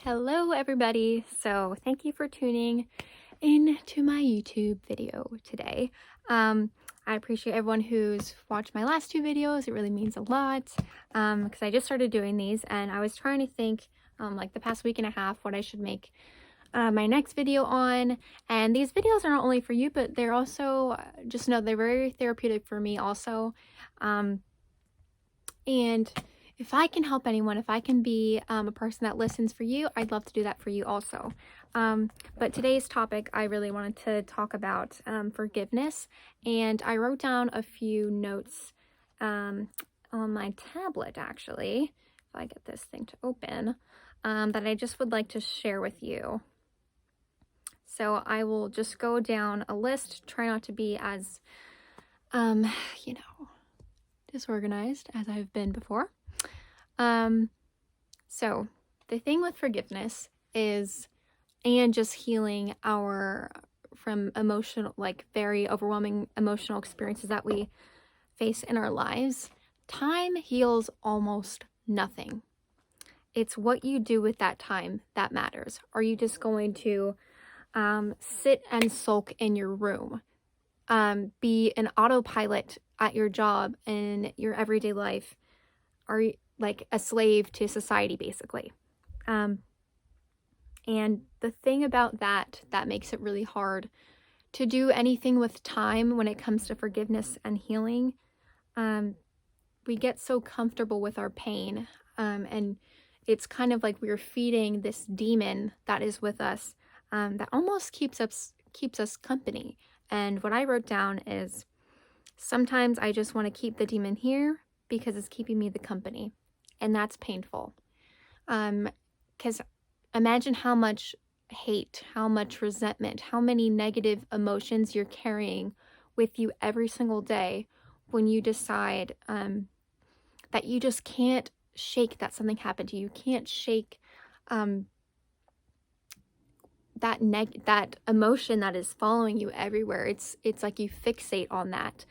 Hello everybody. So thank you for tuning in to my YouTube video today. I appreciate everyone who's watched my last two videos. It really means a lot because I just started doing these and I was trying to think like the past week and a half what I should make my next video on. And these videos are not only for you, but they're also, just know they're very therapeutic for me also. And if I can help anyone, if I can be a person that listens for you, I'd love to do that for you also. But today's topic, I really wanted to talk about forgiveness. And I wrote down a few notes on my tablet, actually, if I get this thing to open, that I just would like to share with you. So I will just go down a list, try not to be as, disorganized as I've been before. So the thing with forgiveness is, and just healing from emotional, like very overwhelming emotional experiences that we face in our lives, time heals almost nothing. It's what you do with that time that matters. Are you just going to sit and sulk in your room? Be an autopilot at your job in your everyday life? Are you like a slave to society, basically? And the thing about that makes it really hard to do anything with time when it comes to forgiveness and healing. We get so comfortable with our pain, and it's kind of like we're feeding this demon that is with us, that almost keeps us company. And what I wrote down is, sometimes I just want to keep the demon here because it's keeping me the company, and that's painful. Because imagine how much hate, how much resentment, how many negative emotions you're carrying with you every single day when you decide that you just can't shake that something happened to you. You can't shake that emotion that is following you everywhere. It's like you fixate on that,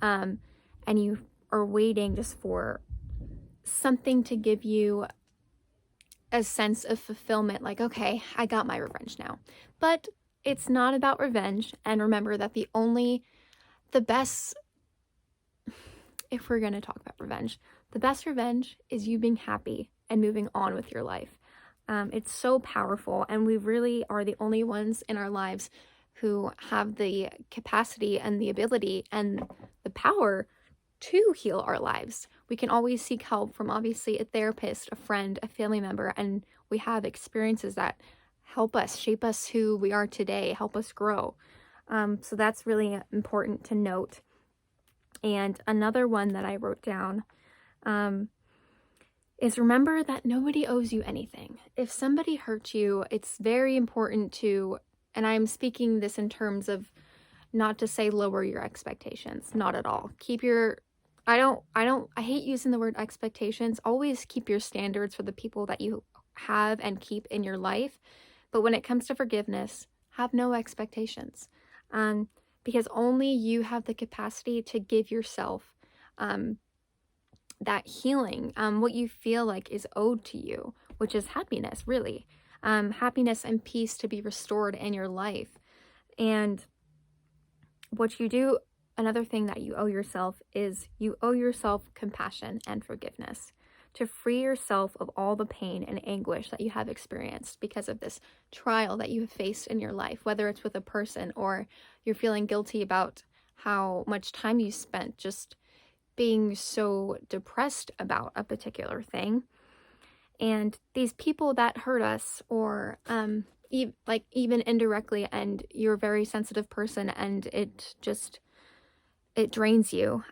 and you are waiting just for something to give you a sense of fulfillment, like, okay, I got my revenge now. But it's not about revenge. And remember that the best, if we're going to talk about revenge, the best revenge is you being happy and moving on with your life. It's so powerful, and we really are the only ones in our lives who have the capacity and the ability and the power to heal our lives. We can always seek help from, obviously, a therapist, a friend, a family member, and we have experiences that help us shape us who we are today, help us grow. So that's really important to note. And another one that I wrote down is, remember that nobody owes you anything. If somebody hurt you, it's very important to, and I'm speaking this in terms of not to say lower your expectations, not at all. Keep your, I hate using the word expectations. Always keep your standards for the people that you have and keep in your life. But when it comes to forgiveness, have no expectations. Because only you have the capacity to give yourself that healing, what you feel like is owed to you, which is happiness, really. Happiness and peace to be restored in your life. And what you do, another thing that you owe yourself is you owe yourself compassion and forgiveness to free yourself of all the pain and anguish that you have experienced because of this trial that you have faced in your life, whether it's with a person or you're feeling guilty about how much time you spent just being so depressed about a particular thing. And these people that hurt us, or even indirectly, and you're a very sensitive person and it drains you,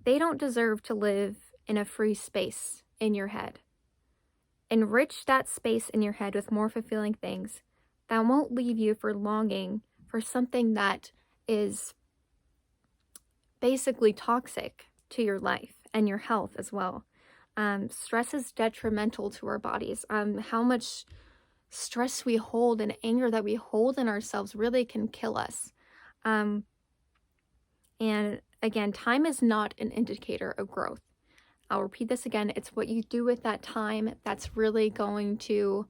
they don't deserve to live in a free space in your head. Enrich that space in your head with more fulfilling things that won't leave you for longing for something that is basically toxic to your life and your health as well. Stress is detrimental to our bodies. How much stress we hold and anger that we hold in ourselves really can kill us. And again, time is not an indicator of growth. I'll repeat this again. It's what you do with that time that's really going to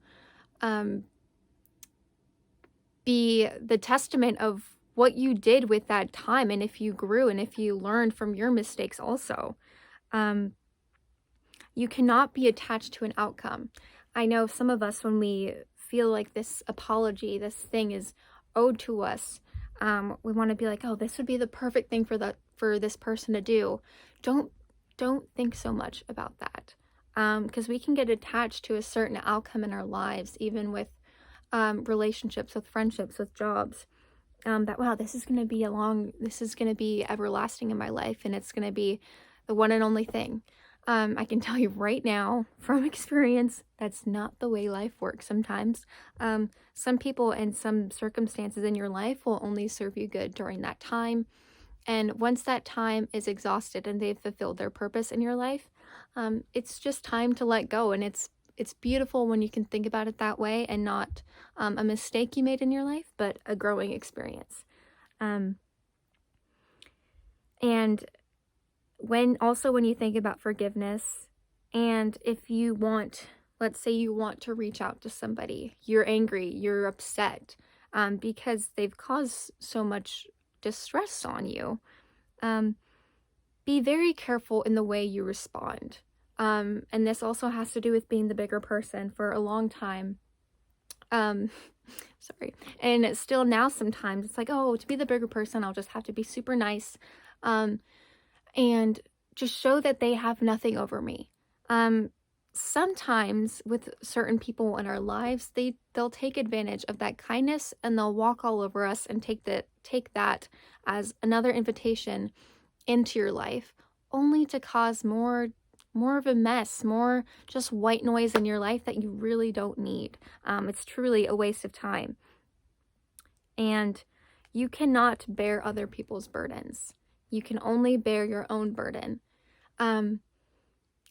um, be the testament of what you did with that time, and if you grew and if you learned from your mistakes also. Um, you cannot be attached to an outcome. I know some of us, when we feel like this apology, this thing is owed to us, we want to be like, oh, this would be the perfect thing for this person to do. Don't don't think so much about that, because we can get attached to a certain outcome in our lives, even with relationships, with friendships, with jobs. That wow, this is going to be everlasting in my life, and it's going to be the one and only thing. I can tell you right now from experience, that's not the way life works sometimes. Some people and some circumstances in your life will only serve you good during that time. And once that time is exhausted and they've fulfilled their purpose in your life, it's just time to let go. And it's beautiful when you can think about it that way, and not a mistake you made in your life, but a growing experience. Um, and when you think about forgiveness, and if you want, let's say you want to reach out to somebody, you're angry, you're upset, because they've caused so much distress on you, um, be very careful in the way you respond. And this also has to do with being the bigger person. For a long time, um, sorry, and still now sometimes it's like, oh, to be the bigger person, I'll just have to be super nice. Um, and just show that they have nothing over me. Um, Sometimes with certain people in our lives, they'll take advantage of that kindness, and they'll walk all over us and take that as another invitation into your life, only to cause more of a mess, more just white noise in your life that you really don't need. It's truly a waste of time. And you cannot bear other people's burdens. You can only bear your own burden. Um,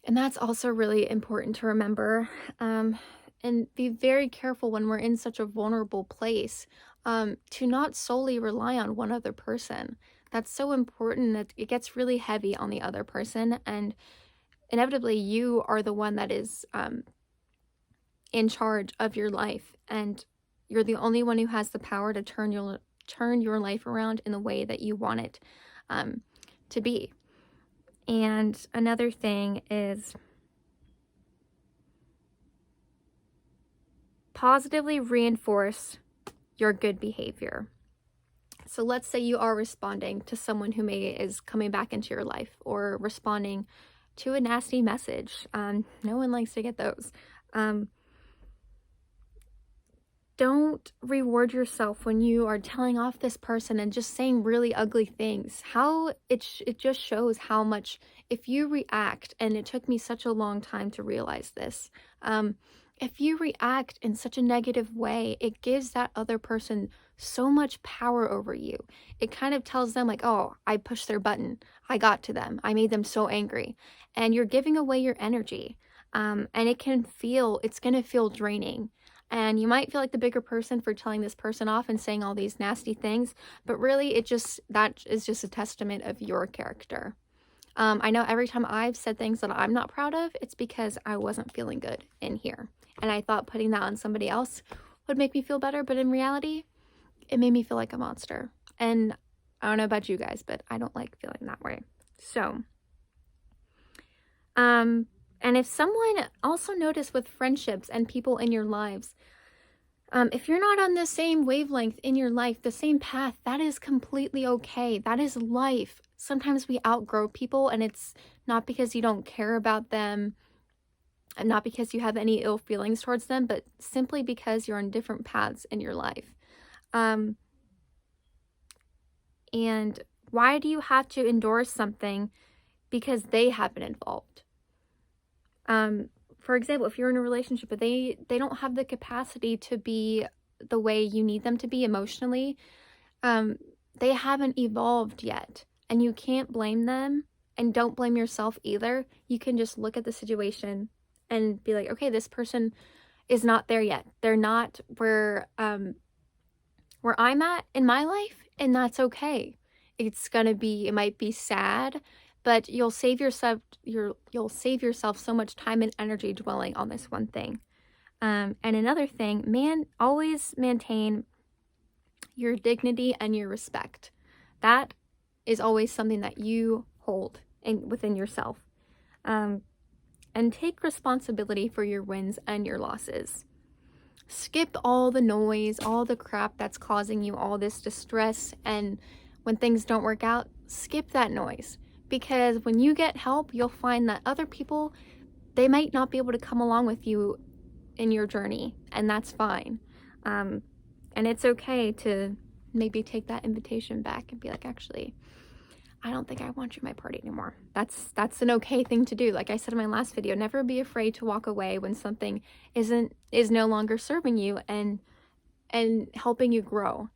and that's also really important to remember. And be very careful when we're in such a vulnerable place, to not solely rely on one other person. That's so important that it gets really heavy on the other person. And inevitably, you are the one that is in charge of your life. And you're the only one who has the power to turn your life around in the way that you want it to be. And another thing is positively reinforce your good behavior. So let's say you are responding to someone who is coming back into your life, or responding to a nasty message. No one likes to get those. Don't reward yourself when you are telling off this person and just saying really ugly things. How it just shows how much, if you react, and it took me such a long time to realize this, if you react in such a negative way, it gives that other person so much power over you. It kind of tells them like, oh, I pushed their button, I got to them, I made them so angry, and you're giving away your energy. And it's gonna feel draining. And you might feel like the bigger person for telling this person off and saying all these nasty things, but really that is just a testament of your character. I know every time I've said things that I'm not proud of, it's because I wasn't feeling good in here. And I thought putting that on somebody else would make me feel better, but in reality, it made me feel like a monster. And I don't know about you guys, but I don't like feeling that way. So, and if someone, also notice with friendships and people in your lives, if you're not on the same wavelength in your life, the same path, that is completely okay. That is life. Sometimes we outgrow people, and it's not because you don't care about them, and not because you have any ill feelings towards them, but simply because you're on different paths in your life. Um, and why do you have to endorse something because they have been involved? For example, if you're in a relationship but they don't have the capacity to be the way you need them to be emotionally, they haven't evolved yet, and you can't blame them, and don't blame yourself either. You can just look at the situation and be like, okay, this person is not there yet. They're not where I'm at in my life, and that's okay. It might be sad, but you'll save yourself so much time and energy dwelling on this one thing. And another thing, always maintain your dignity and your respect. That is always something that you hold within yourself. And take responsibility for your wins and your losses. Skip all the noise, all the crap that's causing you all this distress, and when things don't work out, skip that noise. Because when you get help, you'll find that other people, they might not be able to come along with you in your journey, and that's fine. And it's okay to maybe take that invitation back and be like, actually, I don't think I want you at my party anymore. That's an okay thing to do. Like I said in my last video, never be afraid to walk away when something is no longer serving you and helping you grow.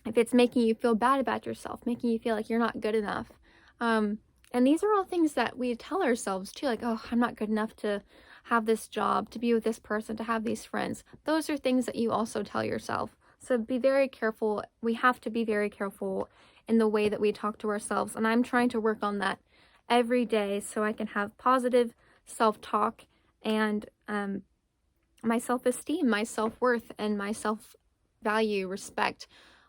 If it's making you feel bad about yourself, making you feel like you're not good enough. And these are all things that we tell ourselves too, like, oh, I'm not good enough to have this job, to be with this person, to have these friends. Those are things that you also tell yourself. So be very careful. We have to be very careful in the way that we talk to ourselves. And I'm trying to work on that every day so I can have positive self-talk, and my self-esteem, my self-worth, and my self-value, respect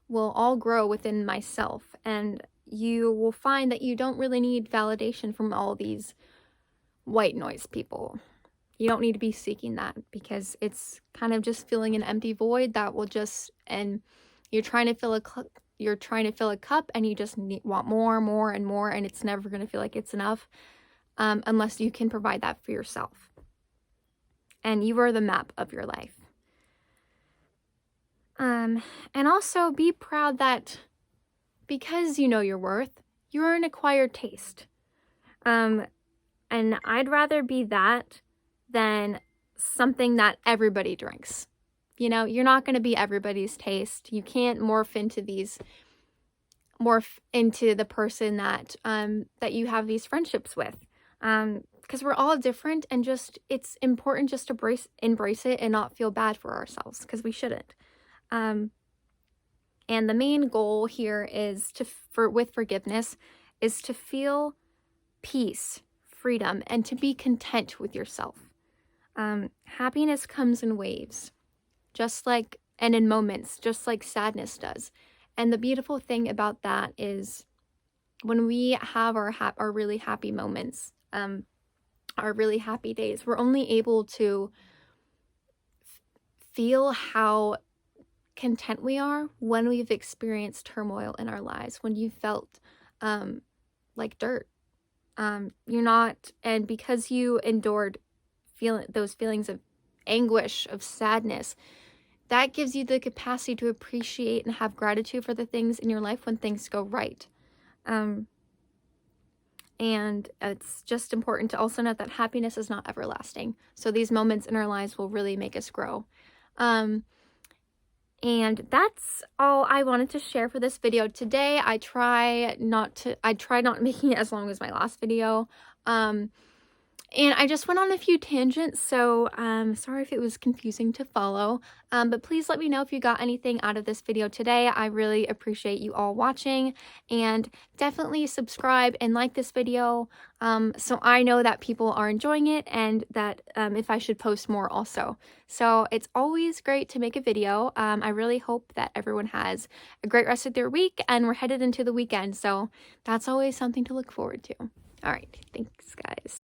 will all grow within myself. And you will find that you don't really need validation from all these white noise people. You don't need to be seeking that, because it's kind of just filling an empty void that will just, and you're trying to fill a cup and you just want more and more, and it's never going to feel like it's enough unless you can provide that for yourself. And you are the map of your life. And also be proud that because you know your worth, you're an acquired taste. And I'd rather be that than something that everybody drinks. You know, you're not going to be everybody's taste. You can't morph into the person that that you have these friendships with. Because we're all different, and just it's important just to embrace it and not feel bad for ourselves, because we shouldn't. And the main goal here is with forgiveness is to feel peace, freedom, and to be content with yourself. Happiness comes in waves, and in moments, just like sadness does. And the beautiful thing about that is when we have our really happy moments, our really happy days, we're only able to feel how content we are when we've experienced turmoil in our lives, when you felt like dirt. You're not, and because you endured those feelings of anguish, of sadness, that gives you the capacity to appreciate and have gratitude for the things in your life when things go right. And it's just important to also note that happiness is not everlasting. So these moments in our lives will really make us grow. And that's all I wanted to share for this video today. I tried not making it as long as my last video. And I just went on a few tangents, so sorry if it was confusing to follow. But please let me know if you got anything out of this video today. I really appreciate you all watching, and definitely subscribe and like this video so I know that people are enjoying it, and that if I should post more also. So it's always great to make a video. I really hope that everyone has a great rest of their week, and we're headed into the weekend, so that's always something to look forward to. All right, thanks guys.